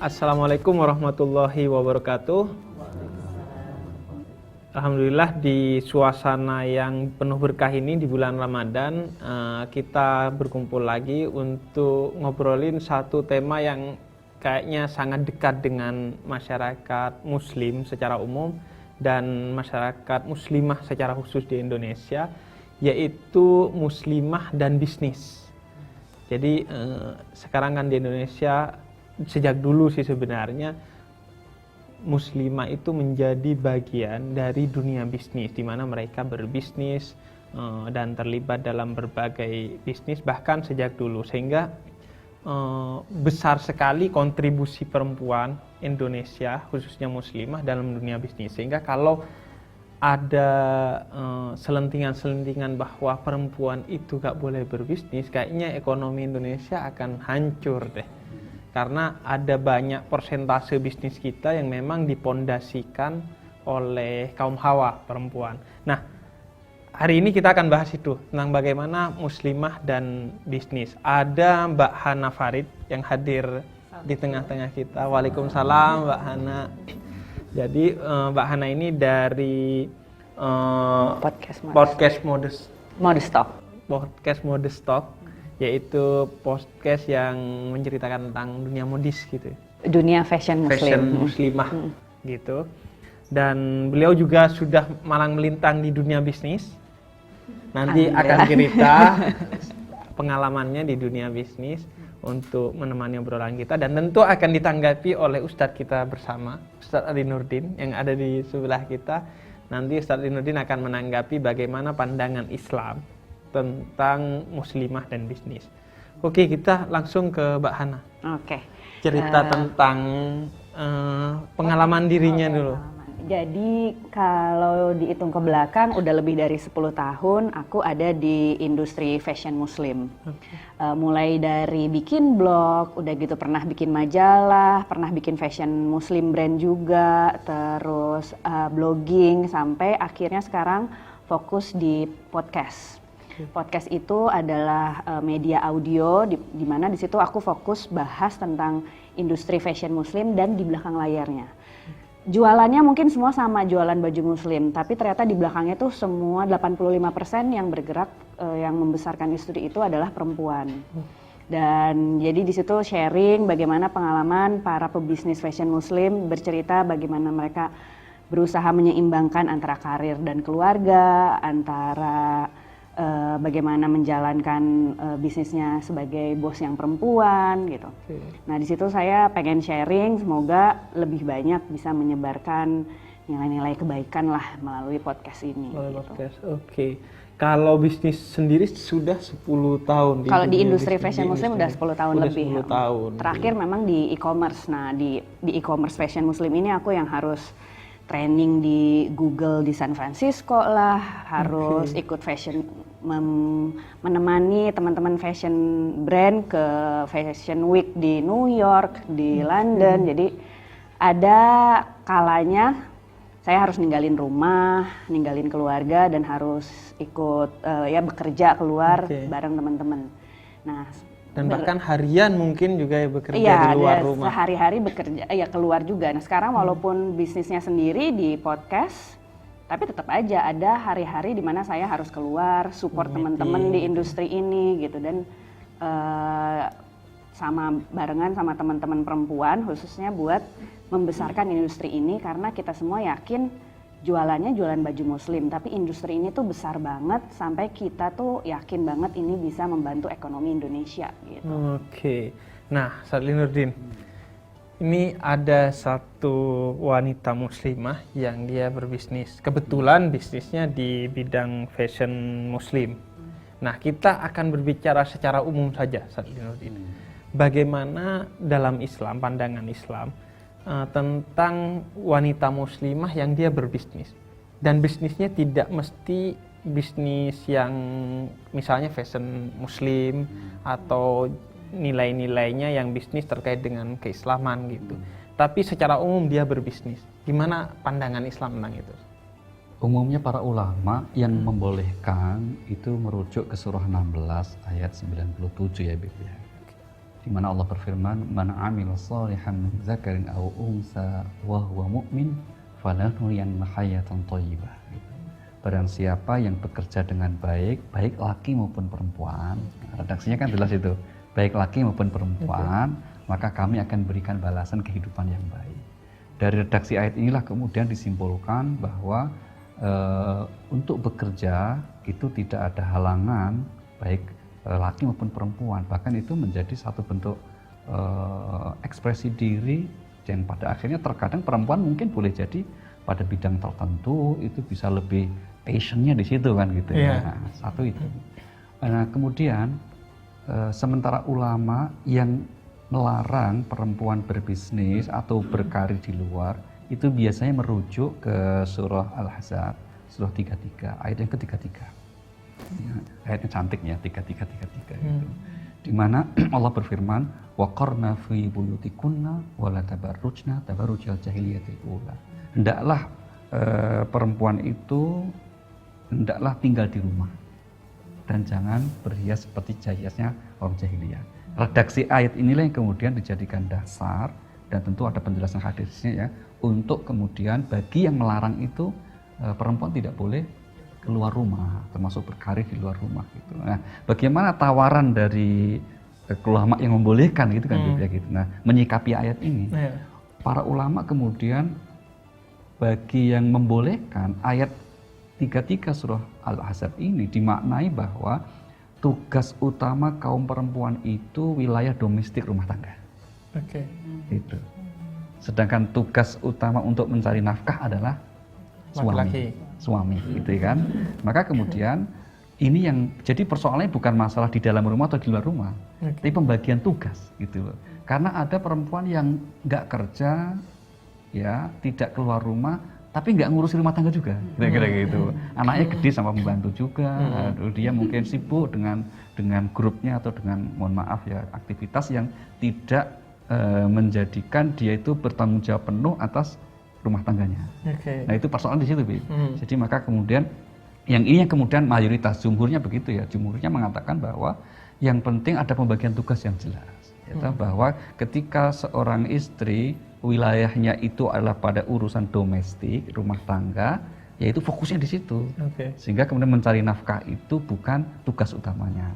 Assalamualaikum warahmatullahi wabarakatuh. Alhamdulillah di suasana yang penuh berkah ini di bulan Ramadan kita berkumpul lagi untuk ngobrolin satu tema yang kayaknya sangat dekat dengan masyarakat muslim secara umum dan masyarakat muslimah secara khusus di Indonesia, yaitu muslimah dan bisnis. Jadi sekarang kan di Indonesia sejak dulu sih sebenarnya muslimah itu menjadi bagian dari dunia bisnis, di mana mereka berbisnis dan terlibat dalam berbagai bisnis bahkan sejak dulu, sehingga besar sekali kontribusi perempuan Indonesia khususnya muslimah dalam dunia bisnis. Sehingga kalau ada selentingan-selentingan bahwa perempuan itu gak boleh berbisnis, kayaknya ekonomi Indonesia akan hancur deh. Karena ada banyak persentase bisnis kita yang memang dipondasikan oleh kaum hawa perempuan. Nah, hari ini kita akan bahas itu, tentang bagaimana muslimah dan bisnis. Ada Mbak Hana Farid yang hadir di tengah-tengah kita. Waalaikumsalam Mbak Hana. Jadi Mbak Hana ini dari podcast Modest Talk, yaitu podcast yang menceritakan tentang dunia modis gitu. Dunia fashion muslimah gitu. Dan beliau juga sudah malang melintang di dunia bisnis. Nanti akan cerita pengalamannya di dunia bisnis untuk menemani obrolan kita, dan tentu akan ditanggapi oleh Ustadz kita bersama, Ustadz Ali Nurdin yang ada di sebelah kita. Nanti Ustadz Ali Nurdin akan menanggapi bagaimana pandangan Islam tentang muslimah dan bisnis. Oke, kita langsung ke Mbak Hana. Oke. Cerita tentang pengalaman dirinya dulu. Jadi kalau dihitung ke belakang udah lebih dari 10 tahun aku ada di industri fashion muslim. Mulai dari bikin blog, udah gitu pernah bikin majalah, pernah bikin fashion muslim brand juga, terus blogging, sampai akhirnya sekarang fokus di podcast. Podcast itu adalah media audio di mana di situ aku fokus bahas tentang industri fashion muslim dan di belakang layarnya. Jualannya mungkin semua sama, jualan baju muslim, tapi ternyata di belakangnya tuh semua 85% yang bergerak yang membesarkan industri itu adalah perempuan. Dan jadi di situ sharing bagaimana pengalaman para pebisnis fashion muslim, bercerita bagaimana mereka berusaha menyeimbangkan antara karir dan keluarga, antara bagaimana menjalankan bisnisnya sebagai bos yang perempuan gitu. Nah di situ saya pengen sharing, semoga lebih banyak bisa menyebarkan nilai-nilai kebaikan lah melalui podcast ini. Podcast, oke. Kalau bisnis sendiri sudah 10 tahun. Kalau di industri fashion muslim udah 10 tahun lebih. 10 tahun. Terakhir memang di e-commerce. Nah di e-commerce fashion muslim ini aku yang harus training di Google di San Francisco lah, harus ikut fashion, menemani teman-teman fashion brand ke fashion week di New York, di London. Jadi ada kalanya saya harus ninggalin rumah, ninggalin keluarga, dan harus ikut bekerja keluar bareng teman-teman. Nah, dan bahkan harian mungkin juga ya bekerja di luar rumah. Iya, sehari-hari bekerja, keluar juga. Nah sekarang walaupun bisnisnya sendiri di podcast, tapi tetap aja ada hari-hari di mana saya harus keluar, support teman-teman di industri ini gitu. Dan sama barengan sama teman-teman perempuan khususnya buat membesarkan industri ini, karena kita semua yakin jualannya jualan baju muslim, tapi industri ini tuh besar banget sampai kita tuh yakin banget ini bisa membantu ekonomi Indonesia gitu. Oke. Nah, Ustadz Ali Nurdin, ini ada satu wanita muslimah yang dia berbisnis. Kebetulan bisnisnya di bidang fashion muslim. Nah, kita akan berbicara secara umum saja, Ustadz Ali Nurdin. Bagaimana dalam Islam, pandangan Islam tentang wanita muslimah yang dia berbisnis, dan bisnisnya tidak mesti bisnis yang misalnya fashion muslim atau nilai-nilainya yang bisnis terkait dengan keislaman gitu, tapi secara umum dia berbisnis. Gimana pandangan Islam tentang itu? Umumnya para ulama yang membolehkan itu merujuk ke surah 16 ayat 97 ya Bib ya. di mana Allah berfirman, "Man 'amila shalihan min dzakarin aw unsa wa huwa mu'min falanuhyiyannahu hayatan thayyibah." Gitu. Barang siapa yang bekerja dengan baik, baik laki maupun perempuan, redaksinya kan jelas itu, baik laki maupun perempuan, maka kami akan berikan balasan kehidupan yang baik. Dari redaksi ayat inilah kemudian disimpulkan bahwa untuk bekerja itu tidak ada halangan, baik laki maupun perempuan, bahkan itu menjadi satu bentuk ekspresi diri yang pada akhirnya terkadang perempuan mungkin boleh jadi pada bidang tertentu itu bisa lebih passionnya di situ kan gitu ya. Nah, satu itu. Nah, kemudian sementara ulama yang melarang perempuan berbisnis atau berkarir di luar itu biasanya merujuk ke surah Al-Ahzab, surah 33, ayat yang ke-33. Ya, ayatnya cantik ya, 33 gitu. Di mana Allah berfirman, "Waqarna fi buyutikunna wa la tabarrujna tabarrujal jahiliyatil ula." Hendaklah perempuan itu hendaklah tinggal di rumah dan jangan berhias seperti hiasnya orang jahiliyah. Redaksi ayat inilah yang kemudian dijadikan dasar dan tentu ada penjelasan hadisnya ya untuk kemudian bagi yang melarang itu perempuan tidak boleh keluar rumah, termasuk berkarir di luar rumah gitu. Nah, bagaimana tawaran dari ulama yang membolehkan gitu kan gitu. Nah, menyikapi ayat ini, para ulama kemudian bagi yang membolehkan ayat 33 surah Al-Ahzab ini dimaknai bahwa tugas utama kaum perempuan itu wilayah domestik rumah tangga. Oke. Itu. Sedangkan tugas utama untuk mencari nafkah adalah suami, gitu kan. Maka kemudian ini yang jadi persoalannya bukan masalah di dalam rumah atau di luar rumah, tapi pembagian tugas gitu loh. Karena ada perempuan yang nggak kerja, ya tidak keluar rumah, tapi nggak ngurusi rumah tangga juga, kira-kira gitu. Anaknya gede sama pembantu juga, dia mungkin sibuk dengan grupnya atau dengan, mohon maaf ya, aktivitas yang tidak menjadikan dia itu bertanggung jawab penuh atas rumah tangganya. Nah itu persoalan di situ, Bib. Jadi maka kemudian yang ini yang kemudian mayoritas jumhurnya begitu ya, jumhurnya mengatakan bahwa yang penting ada pembagian tugas yang jelas, yaitu bahwa ketika seorang istri wilayahnya itu adalah pada urusan domestik, rumah tangga, yaitu fokusnya di situ. Sehingga kemudian mencari nafkah itu bukan tugas utamanya.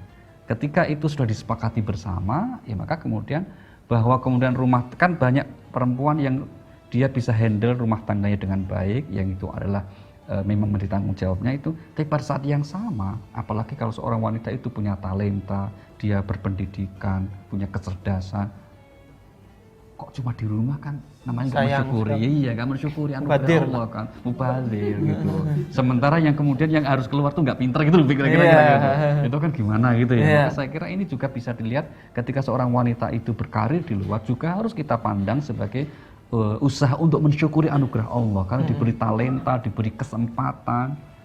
Ketika itu sudah disepakati bersama, ya maka kemudian bahwa kemudian rumah, kan banyak perempuan yang dia bisa handle rumah tangganya dengan baik, yang itu adalah memang menjadi tanggung jawabnya itu. Tapi pada saat yang sama, apalagi kalau seorang wanita itu punya talenta, dia berpendidikan, punya kecerdasan, kok cuma di rumah kan namanya nggak mensyukuri, iya nggak mensyukuri anugerah Allah kan, mubazir gitu. Sementara yang kemudian yang harus keluar tuh nggak pinter gitu, kira-kira gitu. Itu kan gimana gitu ya. Maka saya kira ini juga bisa dilihat ketika seorang wanita itu berkarir di luar juga harus kita pandang sebagai usaha untuk mensyukuri anugerah Allah karena diberi talenta, diberi kesempatan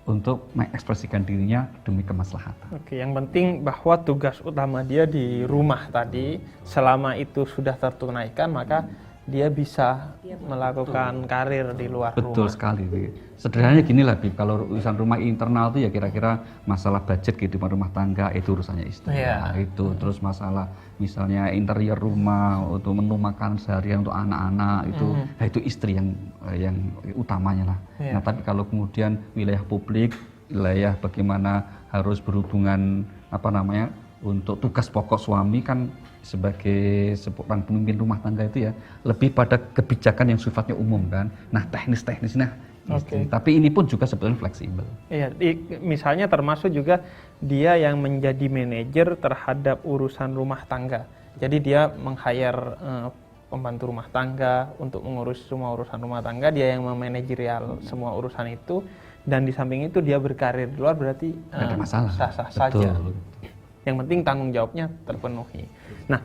untuk mengekspresikan dirinya demi kemaslahatan. Oke, yang penting bahwa tugas utama dia di rumah tadi, selama itu sudah tertunaikan, maka dia bisa melakukan karir di luar rumah. Betul sekali, Bib. Sederhananya gini lah, Bib, kalau urusan rumah internal itu ya kira-kira masalah budget kehidupan rumah tangga itu urusannya istri. Nah, itu terus masalah misalnya interior rumah untuk menu makan seharian untuk anak-anak itu, nah itu istri yang utamanya lah. Nah, tapi kalau kemudian wilayah publik, wilayah bagaimana harus berhubungan untuk tugas pokok suami kan sebagai seorang pemimpin rumah tangga itu ya lebih pada kebijakan yang sifatnya umum kan. Nah teknis-teknisnya tapi ini pun juga sebetulnya fleksibel. Iya, misalnya termasuk juga dia yang menjadi manajer terhadap urusan rumah tangga. Jadi dia meng-hire pembantu rumah tangga untuk mengurus semua urusan rumah tangga, dia yang memanajerial semua urusan itu, dan di samping itu dia berkarir di luar, berarti ada masalah. Sah-sah saja. Yang penting tanggung jawabnya terpenuhi. Nah,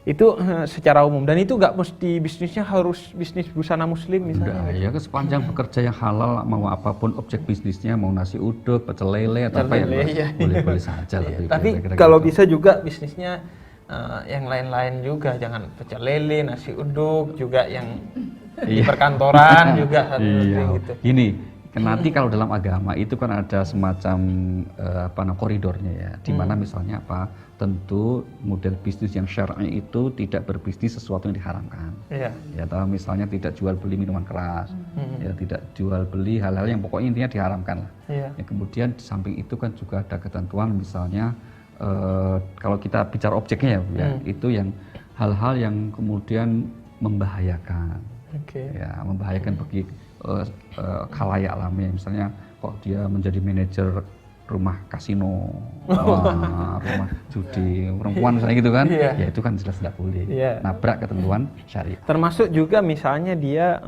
itu secara umum, dan itu nggak mesti bisnisnya harus bisnis busana muslim misalnya. Enggak, ya sepanjang bekerja yang halal, mau apapun objek bisnisnya, mau nasi uduk, pecel lele atau apa ya, boleh-boleh saja. Tapi kalau bisa juga bisnisnya yang lain-lain juga, jangan pecel lele, nasi uduk juga yang di perkantoran juga harus gitu. Ini Nanti kalau dalam agama itu kan ada semacam koridornya ya, di mana misalnya apa? Tentu model bisnis yang syar'i itu tidak berbisnis sesuatu yang diharamkan. Iya. Ya, atau misalnya tidak jual beli minuman keras, ya tidak jual beli hal-hal yang pokoknya intinya diharamkan lah. Iya. Ya, kemudian di samping itu kan juga ada ketentuan misalnya kalau kita bicara objeknya ya, Bu, ya, itu yang hal-hal yang kemudian membahayakan. Oke. Ya, membahayakan bagi khalayak alamnya, misalnya kok dia menjadi manajer rumah kasino, rumah judi, perempuan misalnya gitu kan, Iya. ya itu kan jelas tidak boleh, Iya. nabrak ketentuan syariat. Termasuk juga misalnya dia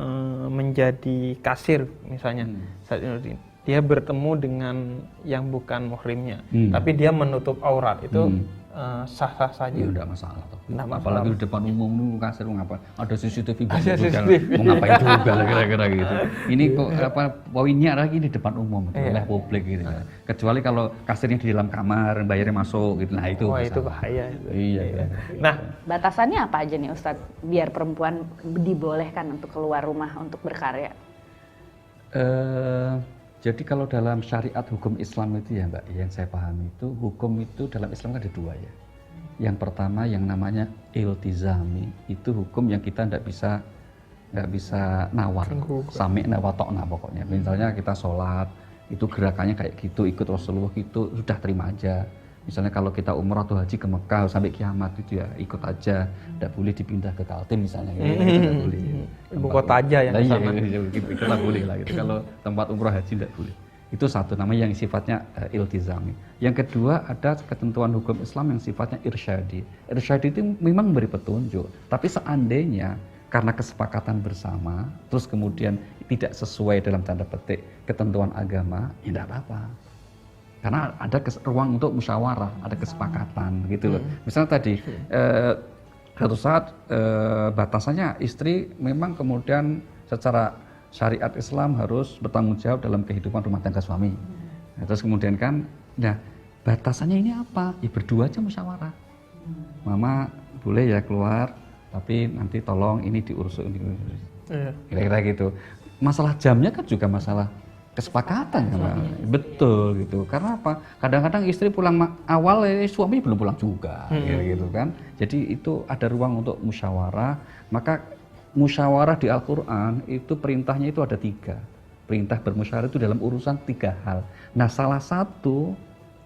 menjadi kasir misalnya, Ustaz Nuruddin. Dia bertemu dengan yang bukan muhrimnya, tapi dia menutup aurat, itu sah-sah saja. Ya udah masalah toh. Nggak masalah. Apalagi di depan umum lu kasir lu ngapa? Ada CCTV Ada juga. CCTV. Mau ngapain juga lah kira-kira gitu. Ini kok poinnya lagi di depan umum, oleh publik gitu kan. Kecuali kalau kasirnya di dalam kamar, bayarnya masuk gitu. Nah itu. Wah, itu masalah. bahaya. Iya. Nah, Batasannya apa aja nih Ustadz biar perempuan dibolehkan untuk keluar rumah untuk berkarya? Jadi kalau dalam syariat hukum Islam itu ya Mbak, yang saya pahami itu hukum itu dalam Islam ada dua ya. Yang pertama yang namanya iltizami, itu hukum yang kita nggak bisa nawar, sami nawatokna pokoknya. Misalnya kita sholat, itu gerakannya kayak gitu, ikut Rasulullah gitu, sudah terima aja. Misalnya kalau kita umrah atau haji ke Mekah sampai kiamat itu ya ikut aja, tidak boleh dipindah ke Kaltim misalnya, gitu tidak boleh. Ibu kota aja yang Iya, kesana. itu nggak boleh lah gitu. Kalau tempat umrah haji tidak boleh. Itu satu namanya yang sifatnya iltizami. Yang kedua ada ketentuan hukum Islam yang sifatnya irsyadi. Irsyadi itu memang memberi petunjuk, tapi seandainya karena kesepakatan bersama, terus kemudian tidak sesuai dalam tanda petik ketentuan agama, ya tidak apa-apa. Karena ada ruang untuk musyawarah, ada kesepakatan gitu loh. Misalnya tadi satu saat batasannya istri memang kemudian secara syariat Islam harus bertanggung jawab dalam kehidupan rumah tangga suami. Nah, terus kemudian kan, nah batasannya ini apa? Ya berdua aja musyawarah. Mama boleh ya keluar, tapi nanti tolong ini diurus. Iya. Kira-kira gitu. Masalah jamnya kan juga masalah kesepakatan kan, betul gitu. Karena apa? Kadang-kadang istri pulang awal, suami belum pulang juga, gitu kan. Jadi itu ada ruang untuk musyawarah. Maka musyawarah di Al-Quran itu perintahnya itu ada 3. Perintah bermusyawarah itu dalam urusan 3 hal. Nah, salah satu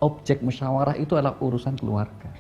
objek musyawarah itu adalah urusan keluarga.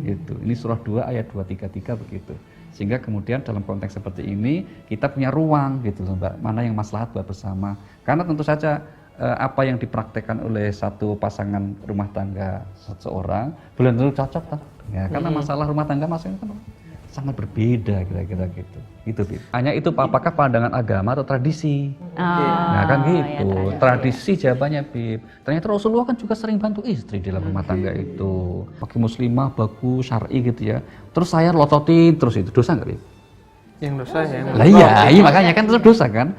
Gitu. Ini surah 2 ayat 233 begitu. Sehingga kemudian dalam konteks seperti ini kita punya ruang gitu Mbak, mana yang maslahat buat bersama. Karena tentu saja apa yang dipraktekkan oleh satu pasangan rumah tangga seseorang belum tentu cocok kan. Ya, karena masalah rumah tangga masing-masing kan sangat berbeda kira-kira gitu. Itu Bib. Hanya itu apakah pandangan agama atau tradisi? Nah kan gitu. Ya, tradisi jawabannya Bib. Ternyata Rasulullah kan juga sering bantu istri dalam rumah tangga itu. Pakai muslimah, bagus, syar'i gitu ya. Terus saya lototin terus itu dosa nggak Bib? Yang dosa ya. Lah iya makanya kan itu dosa kan.